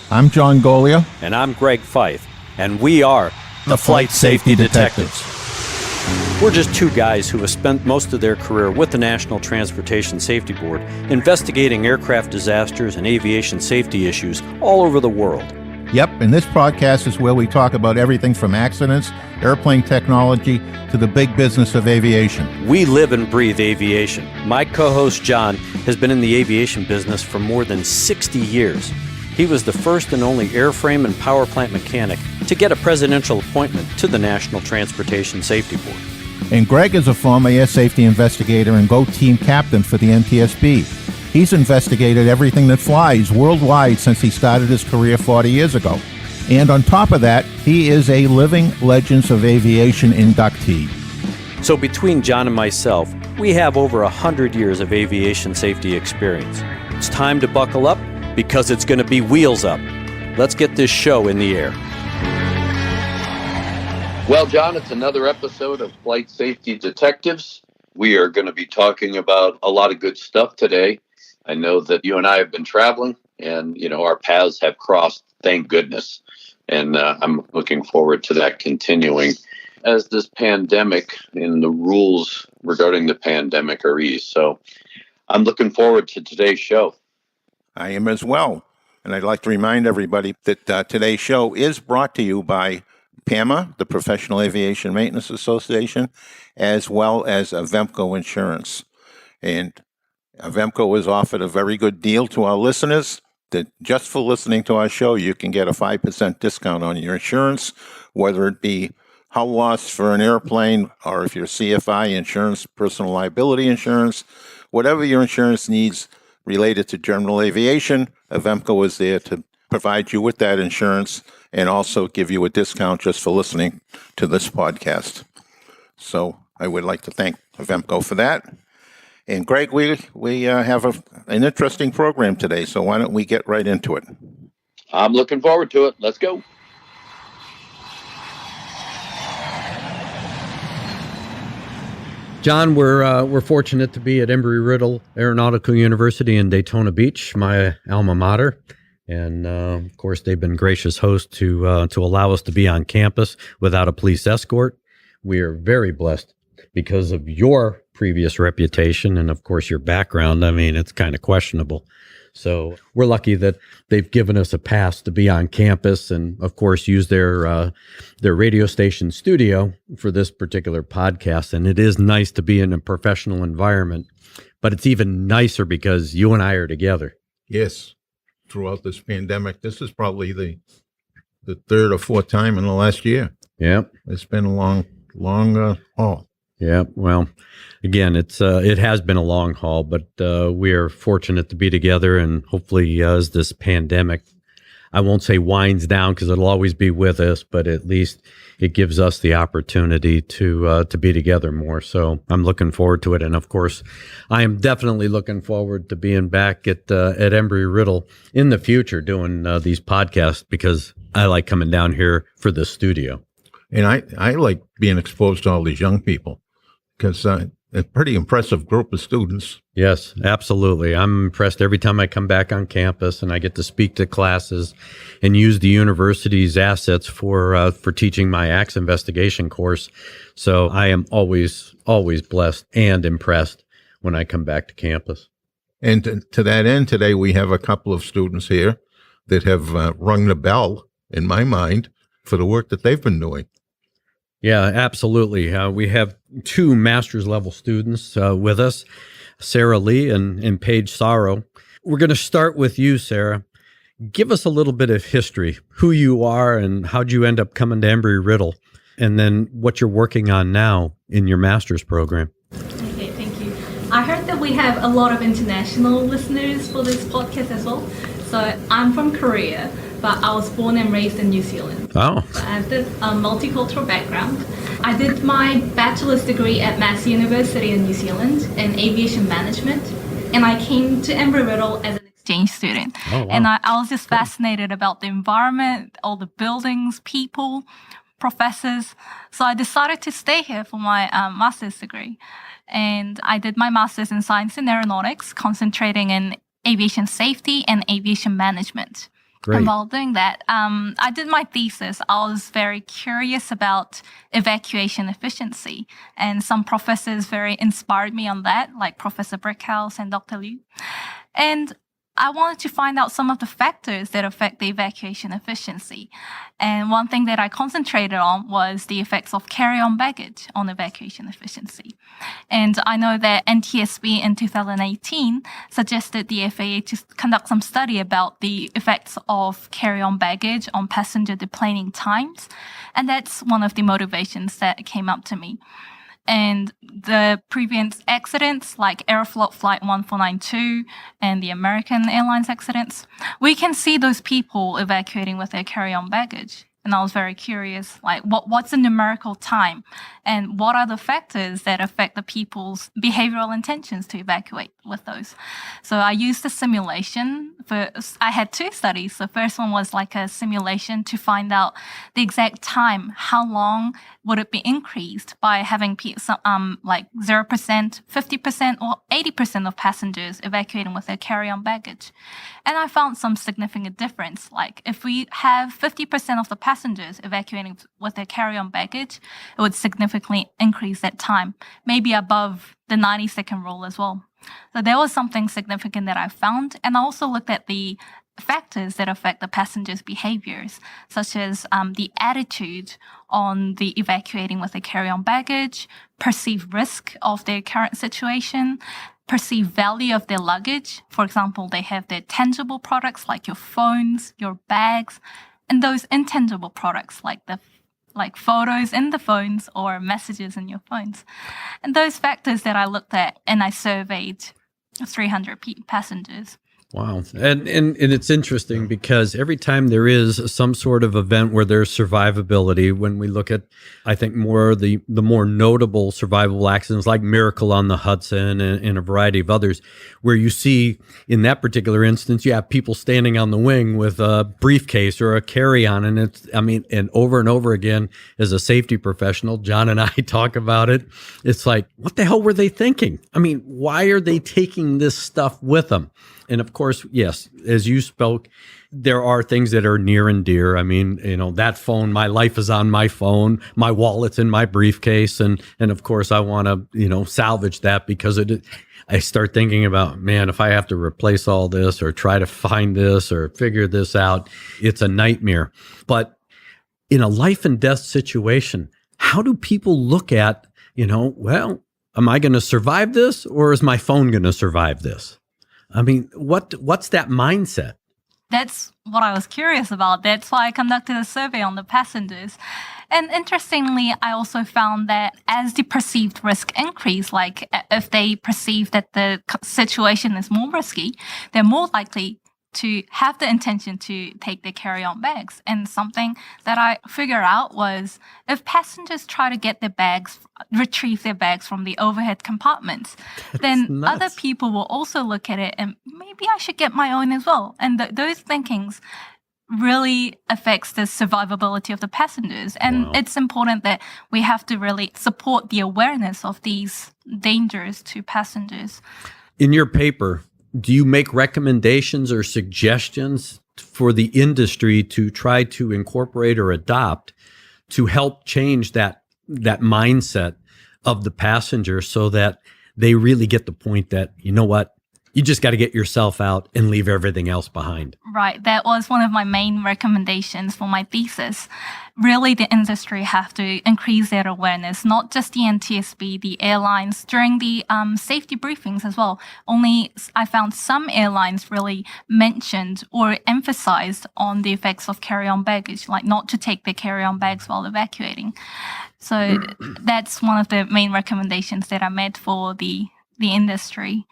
I'm John Golia. And I'm Greg Fife. And we are the Flight Safety Detectives. We're just two guys who have spent most of their career with the National Transportation Safety Board investigating aircraft disasters and aviation safety issues all over the world. Yep, and this podcast is where we talk about everything from accidents, airplane technology, to the big business of aviation. We live and breathe aviation. My co-host John has been in the aviation business for more than 60 years. He was the first and only airframe and power plant mechanic to get a presidential appointment to the National Transportation Safety Board. And Greg is a former air safety investigator and GO team captain for the NTSB. He's investigated everything that flies worldwide since he started his career 40 years ago. And on top of that, he is a Living Legends of Aviation inductee. So between John and myself, we have over 100 years of aviation safety experience. It's time to buckle up because it's going to be wheels up. Let's get this show in the air. Well, John, it's another episode of Flight Safety Detectives. We are going to be talking about a lot of good stuff today. I know that you and I have been traveling and, our paths have crossed, thank goodness. And I'm looking forward to that continuing as this pandemic and the rules regarding the pandemic are eased. So I'm looking forward to today's show. I am as well. And I'd like to remind everybody that today's show is brought to you by PAMA, the Professional Aviation Maintenance Association, as well as Avemco Insurance. And Avemco has offered a very good deal to our listeners that just for listening to our show, you can get a 5% discount on your insurance, whether it be hull loss for an airplane or if you're CFI insurance, personal liability insurance, whatever your insurance needs related to general aviation, Avemco is there to provide you with that insurance and also give you a discount just for listening to this podcast. So I would like to thank Avemco for that. And Greg, we have an interesting program today, so why don't we get right into it? I'm looking forward to it. Let's go. John, we're fortunate to be at Embry-Riddle Aeronautical University in Daytona Beach, my alma mater. And, of course, they've been gracious hosts to allow us to be on campus without a police escort. We are very blessed because of your previous reputation and, of course, your background. I mean, it's kind of questionable. So we're lucky that they've given us a pass to be on campus and, of course, use their radio station studio for this particular podcast. And it is nice to be in a professional environment, but it's even nicer because you and I are together. Yes. Throughout this pandemic, this is probably the third or fourth time in the last year. Yeah. It's been a long haul. Yeah, well, again, it has been a long haul, but we are fortunate to be together, and hopefully as this pandemic, I won't say winds down because it'll always be with us, but at least it gives us the opportunity to be together more. So I'm looking forward to it, and of course, I am definitely looking forward to being back at Embry-Riddle in the future doing these podcasts because I like coming down here for the studio. And I like being exposed to all these young people. Because a pretty impressive group of students. Yes, absolutely. I'm impressed every time I come back on campus and I get to speak to classes and use the university's assets for teaching my acts investigation course. So I am always blessed and impressed when I come back to campus. And to that end, today we have a couple of students here that have rung the bell, in my mind, for the work that they've been doing. Yeah, absolutely. We have two master's level students with us, Sarah Lee and Paige Sorrow. We're going to start with you, Sarah. Give us a little bit of history, who you are and how'd you end up coming to Embry-Riddle, and then what you're working on now in your master's program. Okay, thank you. I heard that we have a lot of international listeners for this podcast as well. So I'm from Korea, but I was born and raised in New Zealand. Oh. So I have this multicultural background. I did my bachelor's degree at Massey University in New Zealand in aviation management, and I came to Embry-Riddle as an exchange student. Oh, wow. And I was just fascinated about the environment, all the buildings, people, professors. So I decided to stay here for my master's degree. And I did my master's in science and aeronautics, concentrating in aviation safety and aviation management. Great. And while doing that, I did my thesis. I was very curious about evacuation efficiency, and some professors very inspired me on that, like Professor Brickhouse and Dr. Liu. And I wanted to find out some of the factors that affect the evacuation efficiency. And one thing that I concentrated on was the effects of carry-on baggage on evacuation efficiency. And I know that NTSB in 2018 suggested the FAA to conduct some study about the effects of carry-on baggage on passenger deplaning times. And that's one of the motivations that came up to me. And the previous accidents, like Aeroflot Flight 1492 and the American Airlines accidents, we can see those people evacuating with their carry-on baggage. And I was very curious, like, what's the numerical time? And what are the factors that affect the people's behavioral intentions to evacuate with those? So I used a simulation. I had two studies. The first one was like a simulation to find out the exact time, how long would it be increased by having like 0%, 50%, or 80% of passengers evacuating with their carry-on baggage. And I found some significant difference. Like if we have 50% of the passengers evacuating with their carry-on baggage, it would significantly increase that time, maybe above the 90-second rule as well. So there was something significant that I found. And I also looked at the factors that affect the passengers' behaviors, such as the attitude on the evacuating with the carry-on baggage, perceived risk of their current situation, perceived value of their luggage. For example, they have their tangible products like your phones, your bags, and those intangible products like photos in the phones or messages in your phones. And those factors that I looked at, and I surveyed 300 passengers. Wow. And it's interesting because every time there is some sort of event where there's survivability, when we look at, I think, more the more notable survivable accidents like Miracle on the Hudson and a variety of others, where you see in that particular instance, you have people standing on the wing with a briefcase or a carry-on. And and over again, as a safety professional, John and I talk about it. It's like, what the hell were they thinking? I mean, why are they taking this stuff with them? And of course, yes, as you spoke, there are things that are near and dear. I mean, that phone, my life is on my phone, my wallet's in my briefcase. And of course, I want to, salvage that because I start thinking about, man, if I have to replace all this or try to find this or figure this out, it's a nightmare. But in a life and death situation, how do people look at, well, am I going to survive this or is my phone going to survive this? I mean, what's that mindset? That's what I was curious about. That's why I conducted a survey on the passengers. And interestingly, I also found that as the perceived risk increased, like if they perceive that the situation is more risky, they're more likely to have the intention to take their carry-on bags. And something that I figured out was if passengers try to get retrieve their bags from the overhead compartments, then other people will also look at it and maybe I should get my own as well. And those thinkings really affects the survivability of the passengers. And It's important that we have to really support the awareness of these dangers to passengers. In your paper, do you make recommendations or suggestions for the industry to try to incorporate or adopt to help change that mindset of the passenger so that they really get the point that, you know what, you just got to get yourself out and leave everything else behind? Right. That was one of my main recommendations for my thesis. Really, the industry have to increase their awareness, not just the NTSB, the airlines, during the safety briefings as well. Only I found some airlines really mentioned or emphasized on the effects of carry-on baggage, like not to take their carry-on bags while evacuating. So that's one of the main recommendations that I made for the industry.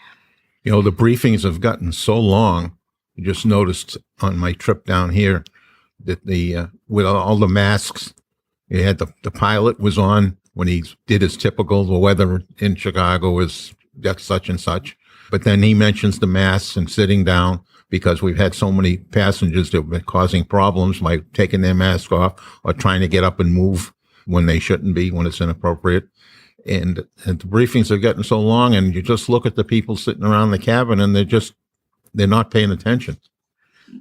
The briefings have gotten so long. You just noticed on my trip down here that with all the masks, you had the pilot was on when he did his typical, the weather in Chicago is such and such. But then he mentions the masks and sitting down because we've had so many passengers that have been causing problems by taking their mask off or trying to get up and move when they shouldn't be, when it's inappropriate. And the briefings are getting so long, and you just look at the people sitting around the cabin, and they're not paying attention.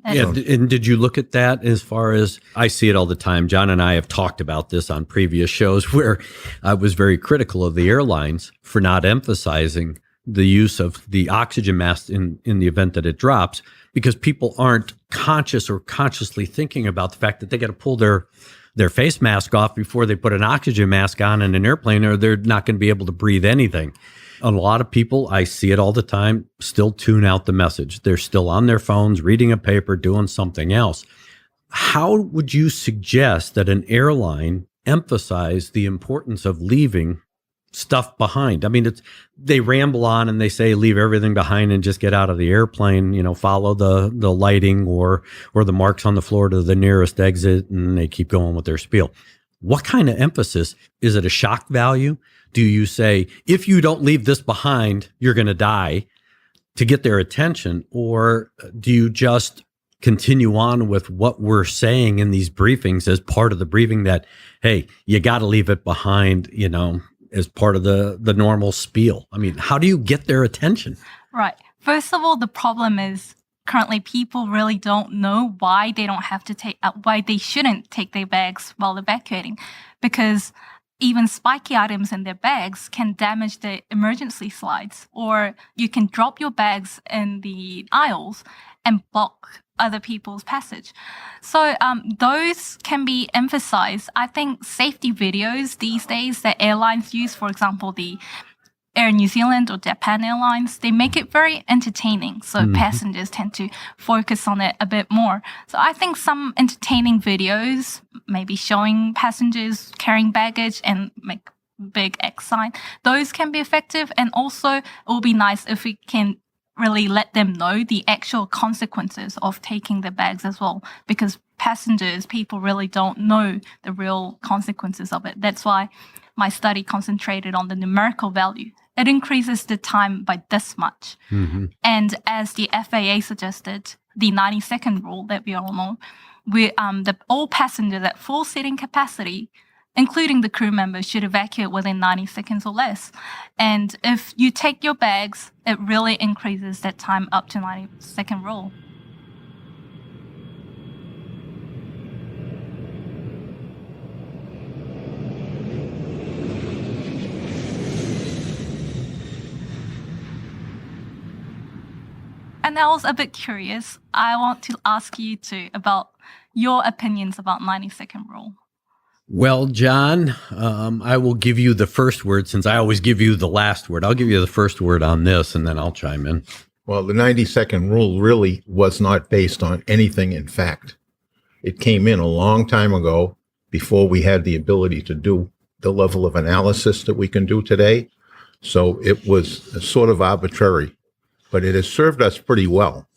Yeah, and did you look at that as far as I see it all the time? John and I have talked about this on previous shows where I was very critical of the airlines for not emphasizing the use of the oxygen mask in the event that it drops, because people aren't conscious or consciously thinking about the fact that they got to pull their face mask off before they put an oxygen mask on in an airplane, or they're not going to be able to breathe anything. A lot of people, I see it all the time, still tune out the message. They're still on their phones, reading a paper, doing something else. How would you suggest that an airline emphasize the importance of leaving stuff behind? I mean, they ramble on and they say, leave everything behind and just get out of the airplane, follow the lighting or the marks on the floor to the nearest exit, and they keep going with their spiel. What kind of emphasis? Is it a shock value? Do you say, if you don't leave this behind, you're going to die, to get their attention? Or do you just continue on with what we're saying in these briefings as part of the briefing that, hey, you got to leave it behind, as part of the normal spiel? I mean, how do you get their attention? Right. First of all, the problem is currently people really don't know why they don't have to why they shouldn't take their bags while evacuating, because even spiky items in their bags can damage the emergency slides, or you can drop your bags in the aisles and block other people's passage. So those can be emphasized. I think safety videos these days that airlines use, for example, the Air New Zealand or Japan Airlines, they make it very entertaining. So passengers tend to focus on it a bit more. So I think some entertaining videos, maybe showing passengers carrying baggage and make big X sign, those can be effective. And also it will be nice if we can really let them know the actual consequences of taking their bags as well, because people really don't know the real consequences of it. That's why my study concentrated on the numerical value. It increases the time by this much. And as the FAA suggested, the 90-second rule that we all know, all passengers at full seating capacity, including the crew members, should evacuate within 90 seconds or less. And if you take your bags, it really increases that time up to 90-second rule. And I was a bit curious. I want to ask you too about your opinions about 90-second rule. Well, John, I will give you the first word, since I always give you the last word. I'll give you the first word on this, and then I'll chime in. Well, the 90-second rule really was not based on anything in fact. It came in a long time ago, before we had the ability to do the level of analysis that we can do today. So it was sort of arbitrary, but it has served us pretty well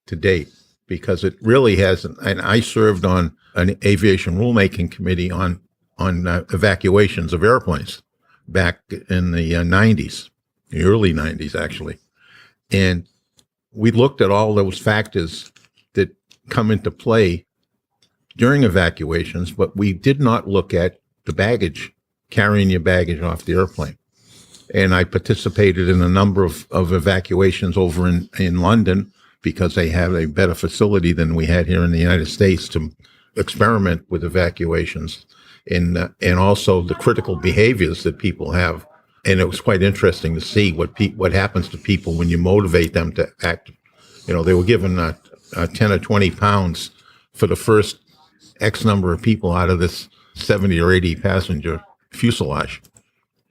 to date, because it really has. And I served on an aviation rulemaking committee on evacuations of airplanes back in the 90s, the early 90s, actually. And we looked at all those factors that come into play during evacuations, but we did not look at the baggage, carrying your baggage off the airplane. And I participated in a number of evacuations over in London, because they have a better facility than we had here in the United States to experiment with evacuations, and also the critical behaviors that people have. And it was quite interesting to see what happens to people when you motivate them to act. They were given 10 or 20 pounds for the first X number of people out of this 70 or 80 passenger fuselage.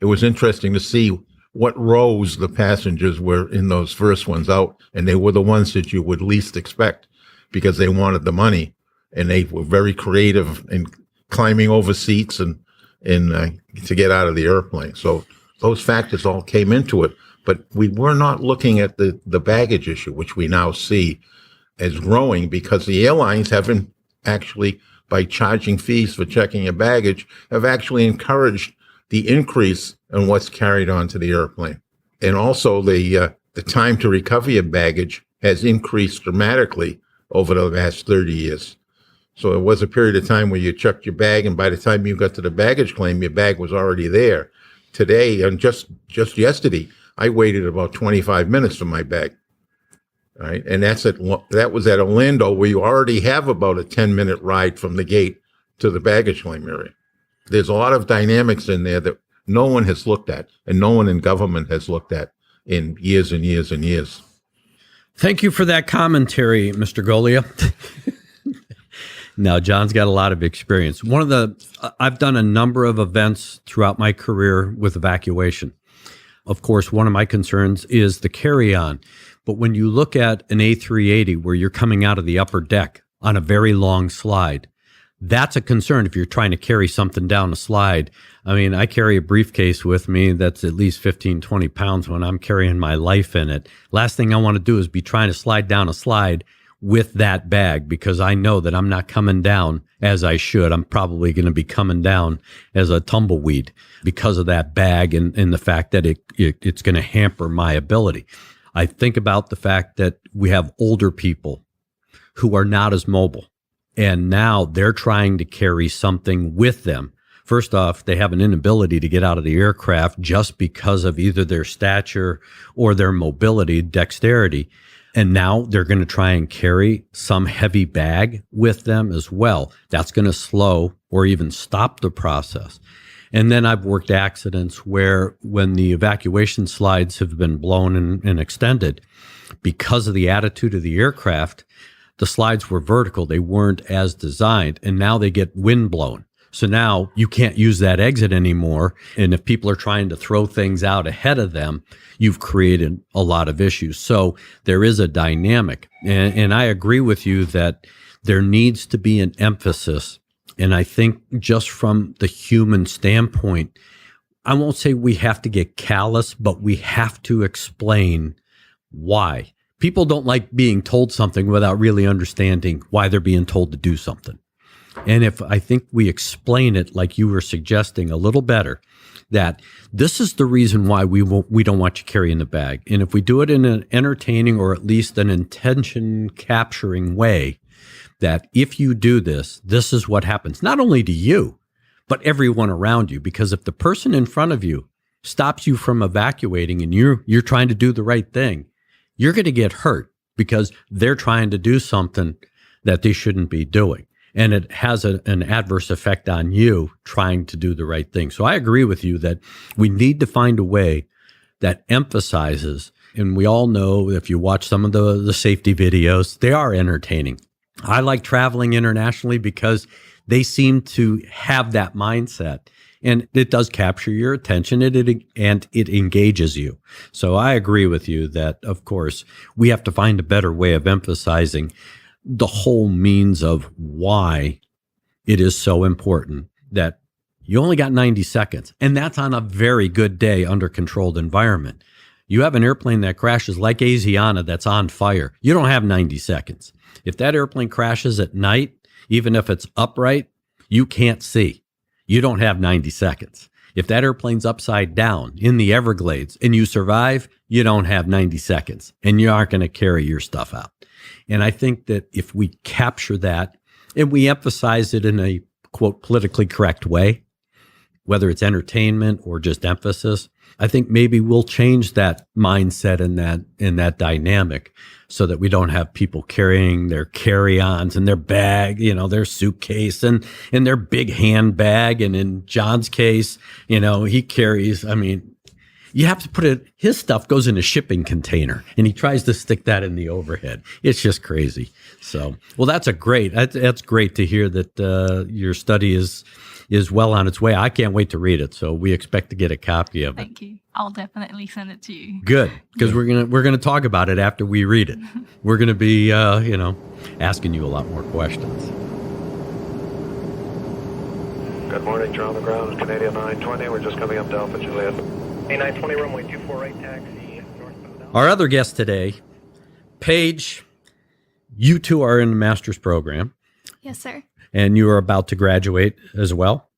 It was interesting to see what rows the passengers were in those first ones out, and they were the ones that you would least expect, because they wanted the money, and they were very creative in climbing over seats and to get out of the airplane. So those factors all came into it, but we were not looking at the baggage issue, which we now see as growing, because the airlines haven't actually, by charging fees for checking your baggage, have actually encouraged the increase in what's carried onto the airplane. And also the time to recover your baggage has increased dramatically over the last 30 years. So it was a period of time where you checked your bag, and by the time you got to the baggage claim, your bag was already there. Today, and just yesterday, I waited about 25 minutes for my bag. right? And that was at Orlando, where you already have about a 10-minute ride from the gate to the baggage claim area. There's a lot of dynamics in there that no one has looked at, and no one in government has looked at in years and years and years. Thank you for that commentary, Mr. Golia. Now, John's got a lot of experience. I've done a number of events throughout my career with evacuation. Of course, one of my concerns is the carry-on. But when you look at an A380 where you're coming out of the upper deck on a very long slide, that's a concern if you're trying to carry something down a slide. I mean, I carry a briefcase with me that's at least 15, 20 pounds when I'm carrying my life in it. Last thing I want to do is be trying to slide down a slide with that bag, because I know that I'm not coming down as I should. I'm probably going to be coming down as a tumbleweed because of that bag and the fact that it's going to hamper my ability. I think about the fact that we have older people who are not as mobile, and now they're trying to carry something with them. First off, they have an inability to get out of the aircraft just because of either their stature or their mobility, dexterity. And now they're going to try and carry some heavy bag with them as well. That's going to slow or even stop the process. And then I've worked accidents where when the evacuation slides have been blown and extended, because of the attitude of the aircraft, the slides were vertical. They weren't as designed, and now they get wind blown. So now you can't use that exit anymore. And if people are trying to throw things out ahead of them, you've created a lot of issues. So there is a dynamic. And I agree with you that there needs to be an emphasis. And I think just from the human standpoint, I won't say we have to get callous, but we have to explain why. People don't like being told something without really understanding why they're being told to do something. And if I think we explain it like you were suggesting a little better, that this is the reason why we don't want you carrying the bag. And if we do it in an entertaining or at least an intention capturing way, that if you do this, this is what happens, not only to you, but everyone around you. Because if the person in front of you stops you from evacuating and you're trying to do the right thing, you're going to get hurt because they're trying to do something that they shouldn't be doing. And it has an adverse effect on you trying to do the right thing. So I agree with you that we need to find a way that emphasizes, and we all know if you watch some of the safety videos, they are entertaining. I like traveling internationally because they seem to have that mindset. And it does capture your attention and it engages you. So I agree with you that, of course, we have to find a better way of emphasizing the whole means of why it is so important that you only got 90 seconds. And that's on a very good day under controlled environment. You have an airplane that crashes like Asiana that's on fire. You don't have 90 seconds. If that airplane crashes at night, even if it's upright, you can't see. You don't have 90 seconds. If that airplane's upside down in the Everglades and you survive, you don't have 90 seconds and you aren't going to carry your stuff out. And I think that if we capture that and we emphasize it in a, quote, politically correct way, whether it's entertainment or just emphasis, I think maybe we'll change that mindset and that dynamic so that we don't have people carrying their carry-ons and their bag, their suitcase and their big handbag. And in John's case, he carries, you have to put it, his stuff goes in a shipping container and he tries to stick that in the overhead. It's just crazy. So, well, that's great to hear that your study is well on its way. I can't wait to read it. So we expect to get a copy of it. Thank you. I'll definitely send it to you. Good, because we're gonna talk about it after we read it. We're gonna be asking you a lot more questions. Good morning, you're on the ground, Canadian 920. We're just coming up to Alpha Juliet. A920 runway 248 taxi northbound. Our other guest today, Paige, you two are in the master's program. Yes, sir. And you are about to graduate as well.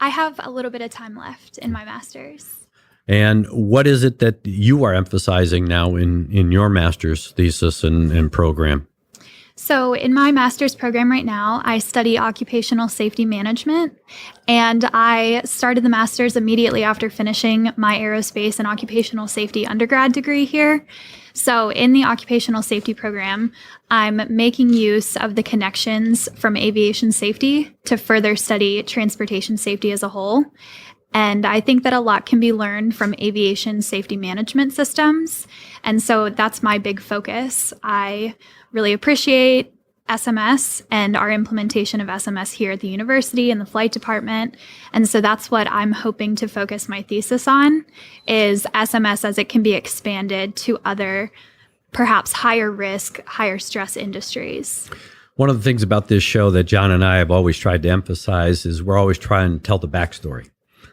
I have a little bit of time left in my master's. And what is it that you are emphasizing now in your master's thesis and program? So in my master's program right now, I study occupational safety management, and I started the master's immediately after finishing my aerospace and occupational safety undergrad degree here. So in the occupational safety program, I'm making use of the connections from aviation safety to further study transportation safety as a whole. And I think that a lot can be learned from aviation safety management systems. And so that's my big focus. I really appreciate SMS and our implementation of SMS here at the university and the flight department. And so that's what I'm hoping to focus my thesis on, is SMS as it can be expanded to other, perhaps higher risk, higher stress industries. One of the things about this show that John and I have always tried to emphasize is we're always trying to tell the backstory.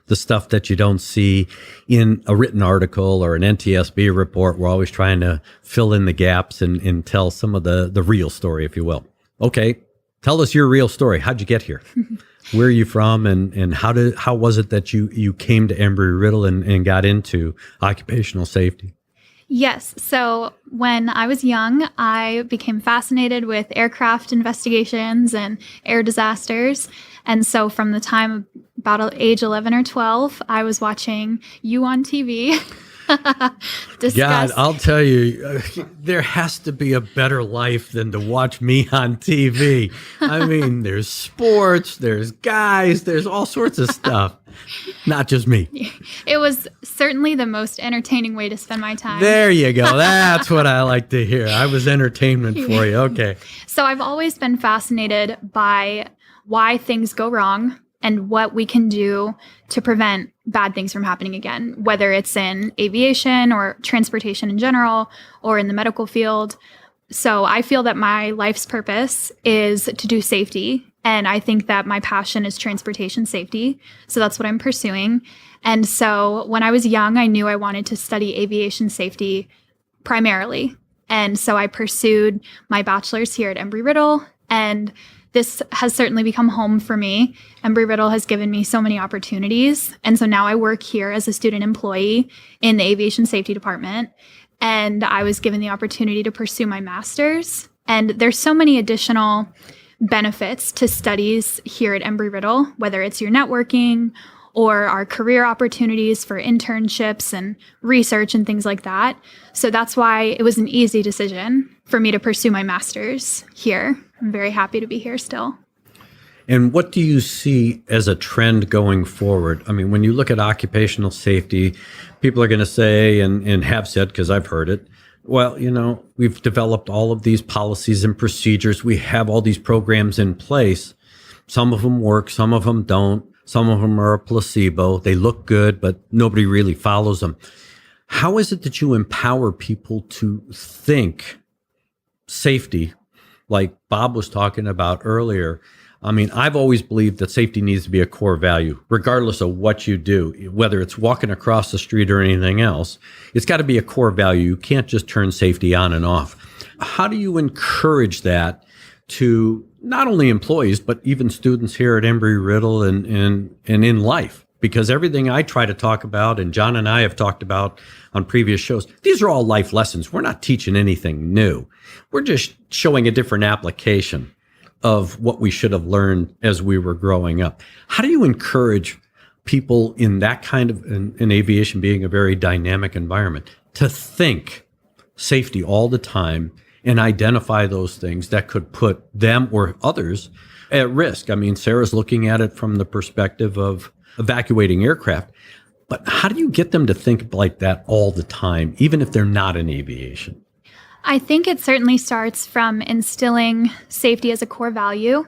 The stuff that you don't see in a written article or an NTSB report. We're always trying to fill in the gaps and tell some of the real story, if you will. Okay, tell us your real story. How'd you get here? Where are you from? And how was it that you came to Embry-Riddle and got into occupational safety? Yes. So when I was young, I became fascinated with aircraft investigations and air disasters. And so from the time about age 11 or 12, I was watching you on TV. God, I'll tell you, there has to be a better life than to watch me on TV. I mean, there's sports, there's guys, there's all sorts of stuff. Not just me. It was certainly the most entertaining way to spend my time. There you go. That's what I like to hear. I was entertainment for you. Okay. So I've always been fascinated by why things go wrong and what we can do to prevent bad things from happening again, whether it's in aviation or transportation in general or in the medical field. So I feel that my life's purpose is to do safety. And I think that my passion is transportation safety. So that's what I'm pursuing. And so when I was young, I knew I wanted to study aviation safety primarily. And so I pursued my bachelor's here at Embry-Riddle. And this has certainly become home for me. Embry-Riddle has given me so many opportunities. And so now I work here as a student employee in the aviation safety department. And I was given the opportunity to pursue my master's. And there's so many additional benefits to studies here at Embry-Riddle, whether it's your networking or our career opportunities for internships and research and things like that. So that's why it was an easy decision for me to pursue my master's here. I'm very happy to be here still. And what do you see as a trend going forward? I mean, when you look at occupational safety, people are going to say, and have said, because I've heard it, well, you know, we've developed all of these policies and procedures. We have all these programs in place. Some of them work, some of them don't. Some of them are a placebo. They look good, but nobody really follows them. How is it that you empower people to think safety, like Bob was talking about earlier? I mean, I've always believed that safety needs to be a core value, regardless of what you do, whether it's walking across the street or anything else. It's got to be a core value. You can't just turn safety on and off. How do you encourage that to not only employees, but even students here at Embry-Riddle and in life? Because everything I try to talk about, and John and I have talked about on previous shows, these are all life lessons. We're not teaching anything new. We're just showing a different application of what we should have learned as we were growing up. How do you encourage people in that kind of, in aviation being a very dynamic environment, to think safety all the time and identify those things that could put them or others at risk? I mean, Sarah's looking at it from the perspective of evacuating aircraft, but how do you get them to think like that all the time, even if they're not in aviation? I think it certainly starts from instilling safety as a core value.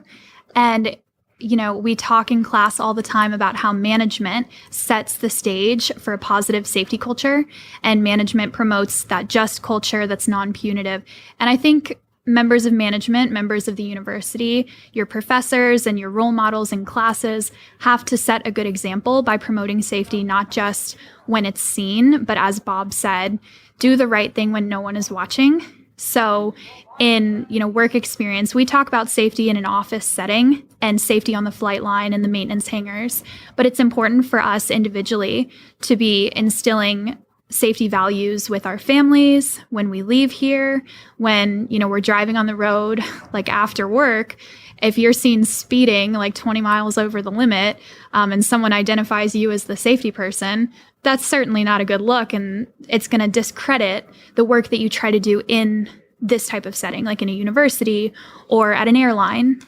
And, you know, we talk in class all the time about how management sets the stage for a positive safety culture, and management promotes that just culture that's non-punitive. And I think members of management, members of the university, your professors and your role models in classes have to set a good example by promoting safety, not just when it's seen, but as Bob said, do the right thing when no one is watching. So in, work experience, we talk about safety in an office setting and safety on the flight line and the maintenance hangars. But it's important for us individually to be instilling safety values with our families when we leave here, when, we're driving on the road, like after work. If you're seen speeding like 20 miles over the limit, and someone identifies you as the safety person, that's certainly not a good look. And it's going to discredit the work that you try to do in this type of setting, like in a university or at an airline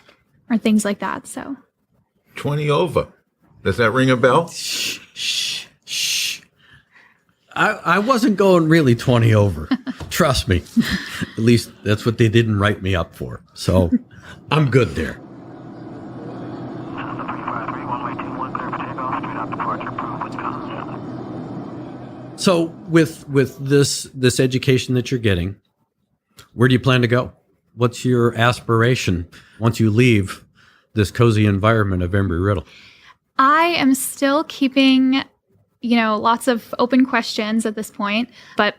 or things like that. So 20 over. Does that ring a bell? Shh. I wasn't going really 20 over. Trust me. At least that's what they didn't write me up for. So I'm good there. So with this education that you're getting, where do you plan to go? What's your aspiration once you leave this cozy environment of Embry-Riddle? I am still keeping, lots of open questions at this point, but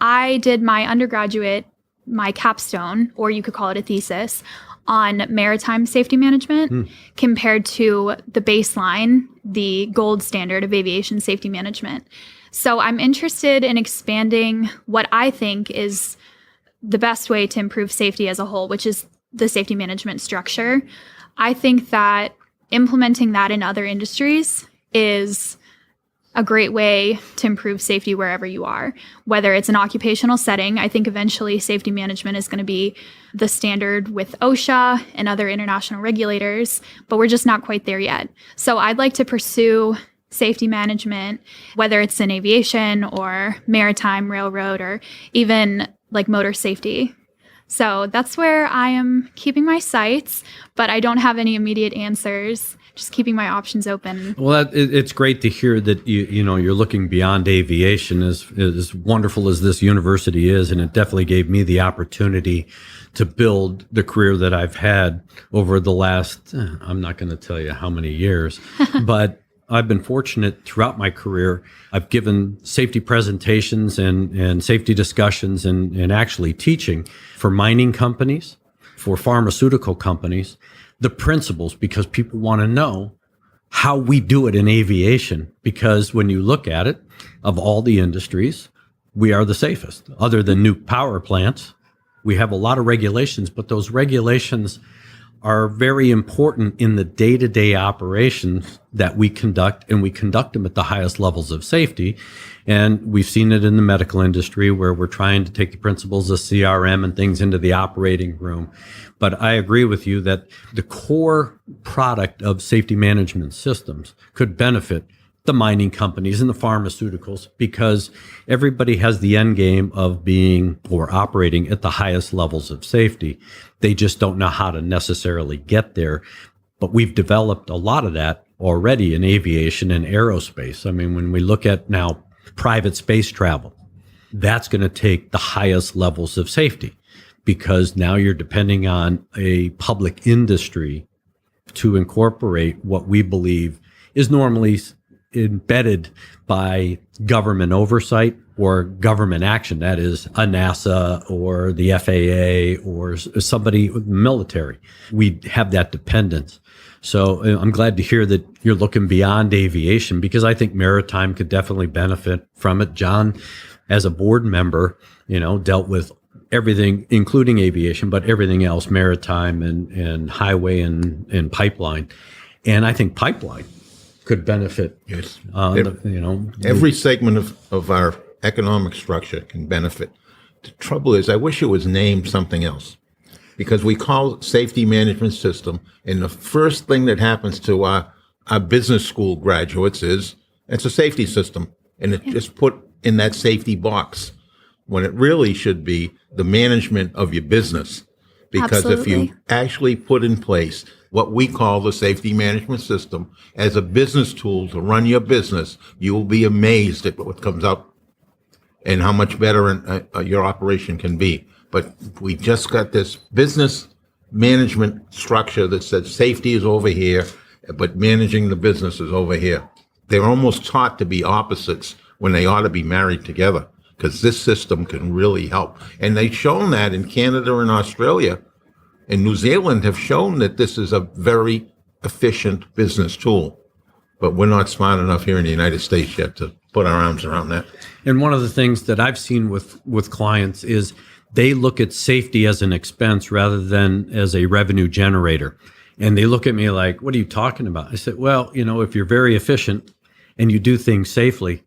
I did my undergraduate, my capstone, or you could call it a thesis, on maritime safety management compared to the baseline, the gold standard of aviation safety management. So I'm interested in expanding what I think is the best way to improve safety as a whole, which is the safety management structure. I think that implementing that in other industries is a great way to improve safety wherever you are, whether it's an occupational setting. I think eventually safety management is going to be the standard with OSHA and other international regulators, but we're just not quite there yet. So I'd like to pursue safety management, whether it's in aviation or maritime, railroad, or even like motor safety. So that's where I am keeping my sights, but I don't have any immediate answers. Just keeping my options open. Well, it's great to hear that you're looking beyond aviation. As wonderful as this university is, and it definitely gave me the opportunity to build the career that I've had over the last, I'm not going to tell you how many years, but I've been fortunate throughout my career. I've given safety presentations and safety discussions and actually teaching for mining companies, for pharmaceutical companies, the principles, because people want to know how we do it in aviation. Because when you look at it, of all the industries, we are the safest. Other than nuke power plants, we have a lot of regulations, but those regulations are very important in the day-to-day operations that we conduct, and we conduct them at the highest levels of safety. And we've seen it in the medical industry where we're trying to take the principles of CRM and things into the operating room. But I agree with you that the core product of safety management systems could benefit the mining companies and the pharmaceuticals, because everybody has the end game of being or operating at the highest levels of safety. They just don't know how to necessarily get there. But we've developed a lot of that already in aviation and aerospace. I mean, when we look at now private space travel, that's going to take the highest levels of safety, because now you're depending on a public industry to incorporate what we believe is normally embedded by government oversight or government action. That is a NASA or the FAA or somebody with the military. We have that dependence. So I'm glad to hear that you're looking beyond aviation, because I think maritime could definitely benefit from it. John, as a board member, dealt with everything, including aviation, but everything else, maritime and highway and pipeline. And I think pipeline could benefit. Yes. Every segment of our economic structure can benefit. The trouble is, I wish it was named something else, because we call it safety management system, and the first thing that happens to our business school graduates is it's a safety system, and it's just put in that safety box, when it really should be the management of your business. Because if you actually put in place what we call the safety management system as a business tool to run your business, you will be amazed at what comes up and how much better your operation can be. But we just got this business management structure that says safety is over here, but managing the business is over here. They're almost taught to be opposites when they ought to be married together, because this system can really help. And they've shown that in Canada and Australia and New Zealand have shown that this is a very efficient business tool. But we're not smart enough here in the United States yet to put our arms around that. And one of the things that I've seen with clients is they look at safety as an expense rather than as a revenue generator. And they look at me like, what are you talking about? I said, well, if you're very efficient and you do things safely,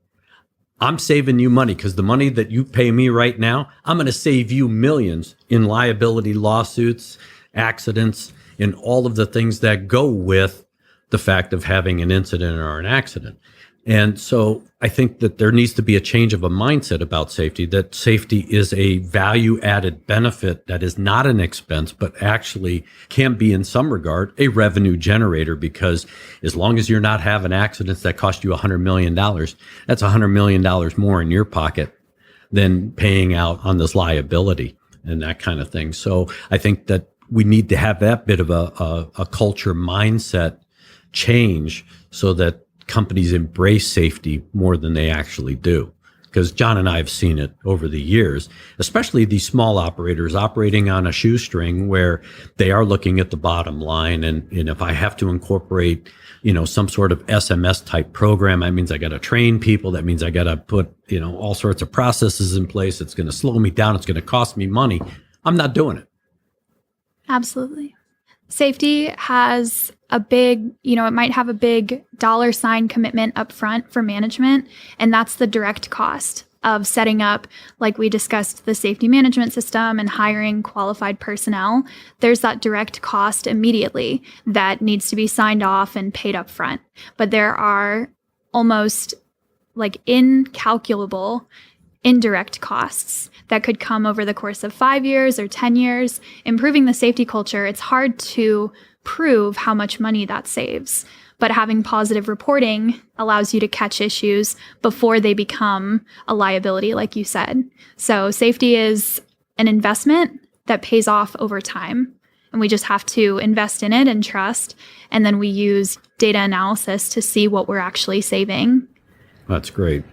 I'm saving you money because the money that you pay me right now, I'm going to save you millions in liability lawsuits, accidents, and all of the things that go with the fact of having an incident or an accident. And so I think that there needs to be a change of a mindset about safety, that safety is a value added benefit that is not an expense, but actually can be in some regard a revenue generator, because as long as you're not having accidents that cost you $100 million, that's $100 million more in your pocket than paying out on this liability and that kind of thing. So I think that we need to have that bit of a culture mindset change so that companies embrace safety more than they actually do. Because John and I have seen it over the years, especially these small operators operating on a shoestring where they are looking at the bottom line. And if I have to incorporate, some sort of SMS type program, that means I got to train people. That means I got to put, all sorts of processes in place. It's going to slow me down. It's going to cost me money. I'm not doing it. Absolutely. Safety has a big, it might have a big dollar sign commitment up front for management. And that's the direct cost of setting up, like we discussed, the safety management system and hiring qualified personnel. There's that direct cost immediately that needs to be signed off and paid up front. But there are almost like incalculable indirect costs that could come over the course of 5 years or 10 years. Improving the safety culture, it's hard to prove how much money that saves. But having positive reporting allows you to catch issues before they become a liability, like you said. So safety is an investment that pays off over time. And we just have to invest in it and trust. And then we use data analysis to see what we're actually saving. That's great.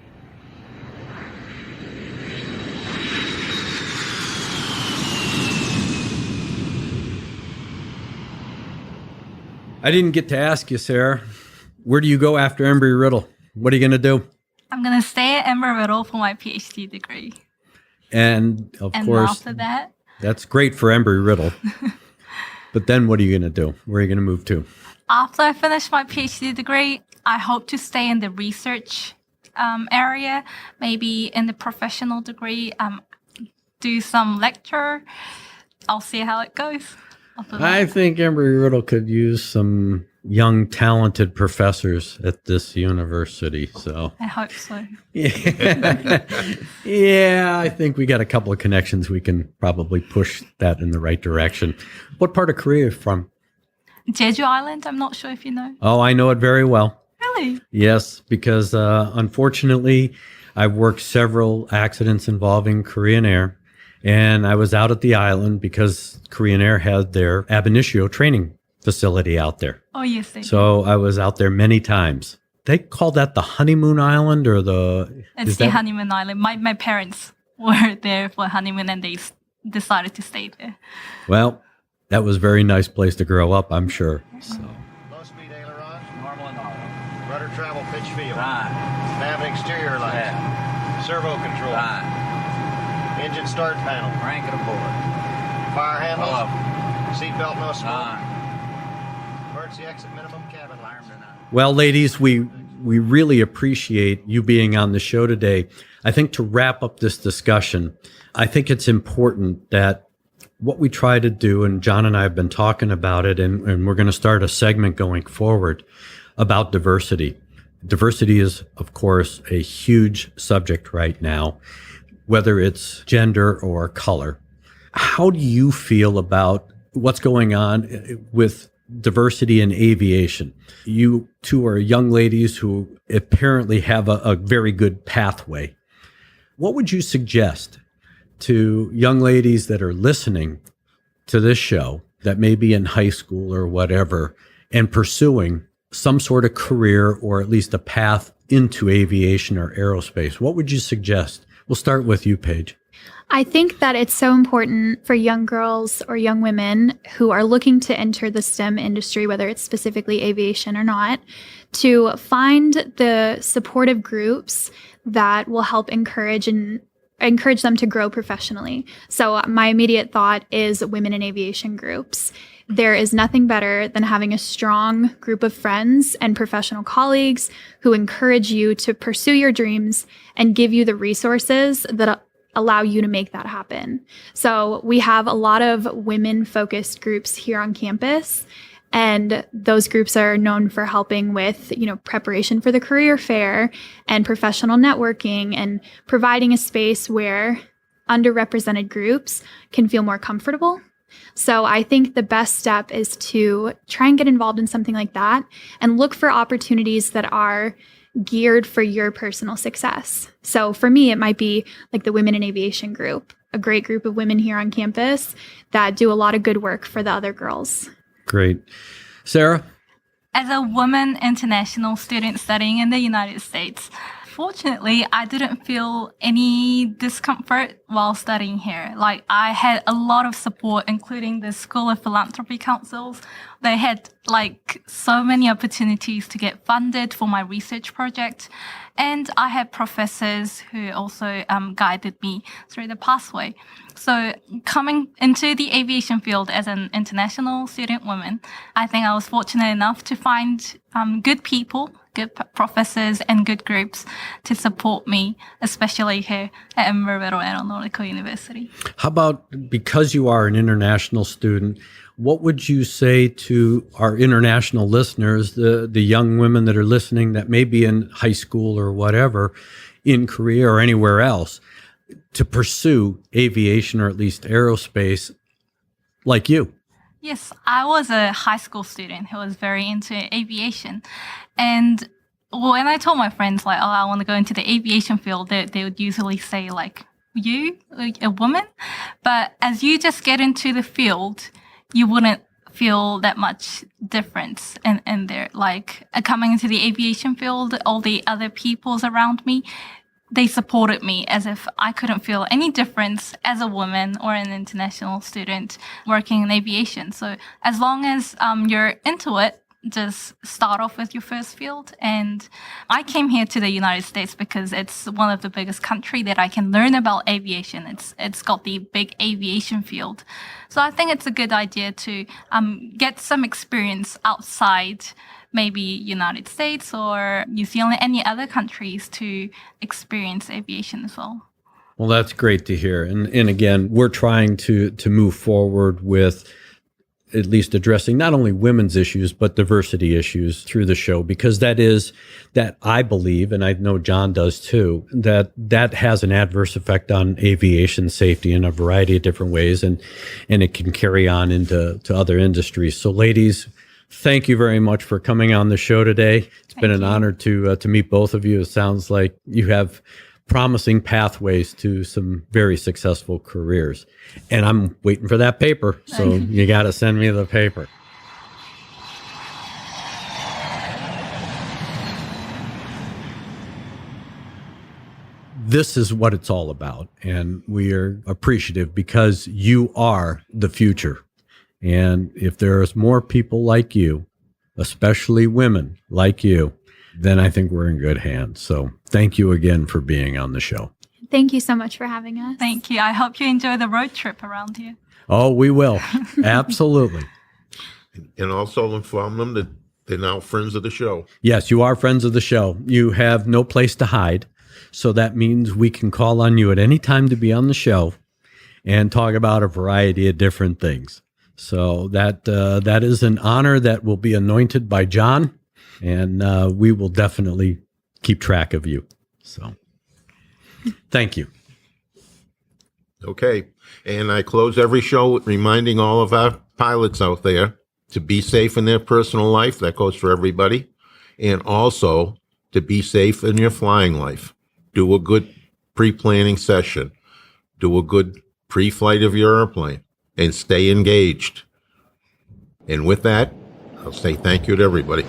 I didn't get to ask you, Sarah, where do you go after Embry-Riddle? What are you going to do? I'm going to stay at Embry-Riddle for my PhD degree. And of course, after that, that's great for Embry-Riddle. But then what are you going to do? Where are you going to move to? after I finish my PhD degree, I hope to stay in the research area, maybe in the professional degree, do some lecture. I'll see how it goes. I think Embry-Riddle could use some young, talented professors at this university. So I hope so. Yeah, I think we got a couple of connections. We can probably push that in the right direction. What part of Korea are you from? Jeju Island. I'm not sure if you know. Oh, I know it very well. Really? Yes, because unfortunately, I've worked several accidents involving Korean Air. And I was out at the island because Korean Air had their ab initio training facility out there. Oh, yes, they do. So I was out there many times. They call that the honeymoon island or the... It's the honeymoon island. My parents were there for honeymoon and they decided to stay there. Well, that was a very nice place to grow up, I'm sure. So. Low speed ailerons. Normal and auto. Rudder travel pitch field. Right. Nav and exterior lights. Yeah. Servo control. Right. Engine start panel. Crank it aboard. Fire handles. Seatbelt no smoke. Emergency exit minimum cabin lights. Well, ladies, we really appreciate you being on the show today. I think to wrap up this discussion, I think it's important that what we try to do, and John and I have been talking about it, and we're going to start a segment going forward about diversity. Diversity is, of course, a huge subject right now, whether it's gender or color. How do you feel about what's going on with diversity in aviation? You two are young ladies who apparently have a very good pathway. What would you suggest to young ladies that are listening to this show that may be in high school or whatever and pursuing some sort of career or at least a path into aviation or aerospace? What would you suggest? We'll start with you, Paige. I think that it's so important for young girls or young women who are looking to enter the STEM industry, whether it's specifically aviation or not, to find the supportive groups that will help encourage them to grow professionally. So my immediate thought is women in aviation groups. There is nothing better than having a strong group of friends and professional colleagues who encourage you to pursue your dreams and give you the resources that allow you to make that happen. So we have a lot of women-focused groups here on campus, and those groups are known for helping with, preparation for the career fair and professional networking and providing a space where underrepresented groups can feel more comfortable. So I think the best step is to try and get involved in something like that and look for opportunities that are geared for your personal success. So for me, it might be like the Women in Aviation group, a great group of women here on campus that do a lot of good work for the other girls. Great. Sarah? As a woman international student studying in the United States, fortunately, I didn't feel any discomfort while studying here. Like, I had a lot of support, including the School of Philanthropy Councils. They had so many opportunities to get funded for my research project. And I had professors who also guided me through the pathway. So coming into the aviation field as an international student woman, I think I was fortunate enough to find good people, good professors, and good groups to support me, especially here at Embry-Riddle Aeronautical University. How about, because you are an international student, what would you say to our international listeners, the young women that are listening that may be in high school or whatever, in Korea or anywhere else, to pursue aviation or at least aerospace like you? Yes, I was a high school student who was very into aviation. And when I told my friends, I want to go into the aviation field, they would usually say, you, a woman? But as you just get into the field, you wouldn't feel that much difference in there. Coming into the aviation field, all the other peoples around me, they supported me as if I couldn't feel any difference as a woman or an international student working in aviation. So as long as you're into it, just start off with your first field. And I came here to the United States because it's one of the biggest countries that I can learn about aviation. It's got the big aviation field. So I think it's a good idea to get some experience outside maybe United States or New Zealand, any other countries to experience aviation as well. Well, that's great to hear. And again, we're trying to move forward with at least addressing not only women's issues, but diversity issues through the show, because that I believe, and I know John does too, that has an adverse effect on aviation safety in a variety of different ways, and it can carry on into other industries. So ladies, thank you very much for coming on the show today. It's been an honor to meet both of you. It sounds like you have promising pathways to some very successful careers. And I'm waiting for that paper, so you got to send me the paper. This is what it's all about, and we are appreciative because you are the future. And if there's more people like you, especially women like you, then I think we're in good hands. So thank you again for being on the show. Thank you so much for having us. Thank you. I hope you enjoy the road trip around here. Oh, we will. Absolutely. And also inform them that they're now friends of the show. Yes, you are friends of the show. You have no place to hide. So that means we can call on you at any time to be on the show and talk about a variety of different things. So that is an honor that will be anointed by John. And we will definitely keep track of you. So thank you. Okay. And I close every show with reminding all of our pilots out there to be safe in their personal life. That goes for everybody. And also to be safe in your flying life. Do a good pre-planning session. Do a good pre-flight of your airplane. And stay engaged. And with that, I'll say thank you to everybody.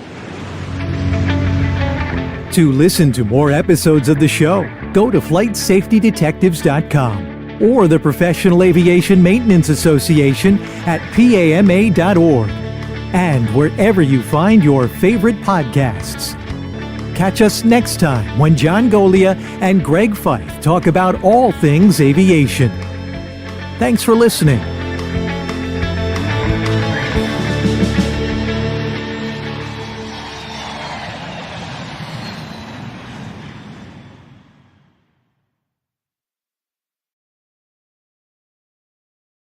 To listen to more episodes of the show, go to flightsafetydetectives.com or the Professional Aviation Maintenance Association at PAMA.org and wherever you find your favorite podcasts. Catch us next time when John Golia and Greg Fife talk about all things aviation. Thanks for listening.